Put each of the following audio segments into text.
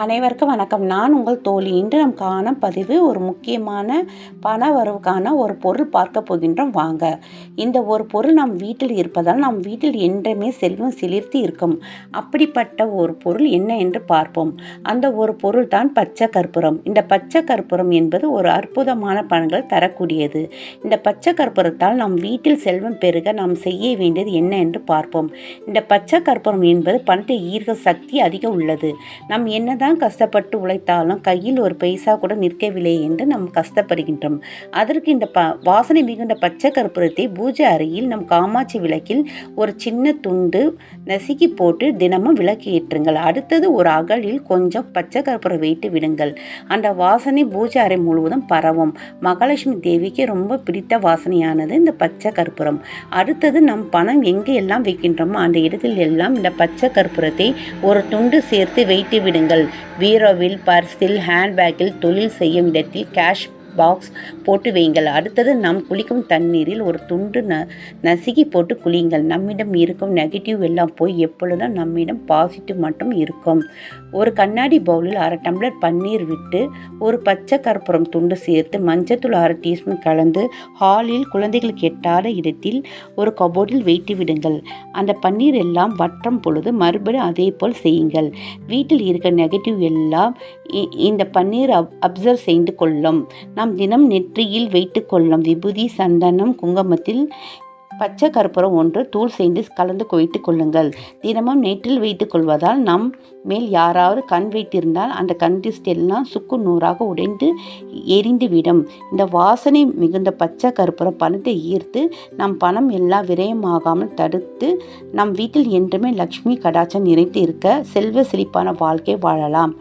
அனைவருக்கும் வணக்கம். நான் உங்கள் தோழி. இன்று நாம் காணும் பதிவு ஒரு முக்கியமான பண வரவுக்கான ஒரு பொருள் பார்க்க போகின்றோம். வாங்க. இந்த ஒரு பொருள் நம் வீட்டில் இருப்பதால் நம் வீட்டில் என்றுமே செல்வம் சிலிர்த்து இருக்கும். அப்படிப்பட்ட ஒரு பொருள் என்ன என்று பார்ப்போம். அந்த ஒரு பொருள் தான் பச்சை கற்பூரம். இந்த பச்சை கற்பூரம் என்பது ஒரு அற்புதமான பலன்கள் தரக்கூடியது. இந்த பச்சை கற்பூரத்தால் நம் வீட்டில் செல்வம் பெருக நாம் செய்ய வேண்டியது என்ன என்று பார்ப்போம். இந்த பச்சை கற்பூரம் என்பது பணத்தை ஈர்க்க சக்தி அதிகம் உள்ளது. நாம் என்னதான் கஷ்டப்பட்டு உழைத்தாலும் கையில் ஒரு பைசா கூட நிற்கவில்லை என்று நாம் கஷ்டப்படுகின்றோம். அதற்கு இந்த வாசனை மிகுந்த பச்சை கற்பூரத்தை பூஜை அறையில் நம் காமாட்சி விளக்கில் ஒரு சின்ன துண்டு நசுக்கி போட்டு தினமும் விளக்கு ஏற்றுங்கள். அடுத்தது ஒரு அகலில் கொஞ்சம் பச்சை கற்பூரம் வைத்து விடுங்கள். அந்த வாசனை பூஜை அறை முழுவதும் பரவும். மகாலட்சுமி தேவிக்கு ரொம்ப பிடித்த வாசனையானது இந்த பச்சை கற்பூரம். அடுத்தது நம் பணம் எங்கே எல்லாம் வைக்கின்றோமோ அந்த இடத்தில் எல்லாம் இந்த பச்சை கற்பூரத்தை ஒரு துண்டு சேர்த்து வைத்து விடுங்கள். பீரோவில், பர்ஸில், ஹேண்ட்பேக்கில், தொழில் செய்யும் இடத்தில், கேஷ் பாக்ஸ் போட்டு வையுங்கள். அடுத்தது நாம் குளிக்கும் தண்ணீரில் ஒரு துண்டு நசுக்கி போட்டு குளியுங்கள். நம்மிடம் இருக்கும் நெகட்டிவ் எல்லாம் போய் எப்பொழுதும் நம்மிடம் பாசிட்டிவ் மட்டும் இருக்கும். ஒரு கண்ணாடி பவுலில் 1/2 டம்ளர் பன்னீர் விட்டு ஒரு பச்சை கற்பூரம் துண்டு சேர்த்து மஞ்சத்தூள் 1/2 டீஸ்பூன் கலந்து ஹாலில் குழந்தைகளுக்கு எட்டாத இடத்தில் ஒரு கபோர்டில் வைத்து விடுங்கள். அந்த பன்னீர் எல்லாம் வற்றும் பொழுது மறுபடியும் அதே போல் செய்யுங்கள். வீட்டில் இருக்க நெகட்டிவ் எல்லாம் இந்த பன்னீர் அப்சர்வ் செய்து கொள்ளும். நாம் தினம் நெற்றியில் வைத்து கொள்ளும் விபூதி, சந்தனம், குங்குமத்தில் பச்சை கற்பூரம் ஒன்று தூள் செய்து கலந்து வைத்து கொள்ளுங்கள். தினமும் நெற்றில் வைத்துக் கொள்வதால் நம் மேல் யாராவது கண் வைத்திருந்தால் அந்த கண் திஷ்டி எல்லாம் சுக்கு நூறாக உடைந்து எரிந்துவிடும். இந்த வாசனை மிகுந்த பச்சை கற்பூரம் பணத்தை ஈர்த்து நம் பணம் எல்லாம் விரயமாகாமல் தடுத்து நம் வீட்டில் என்றுமே லக்ஷ்மி கடாட்சம் நிறைந்து இருக்க செல்வ செழிப்பான வாழ்க்கை வாழலாம்.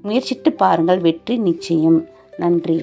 முயற்சித்து பாருங்கள், வெற்றி நிச்சயம். நன்றி.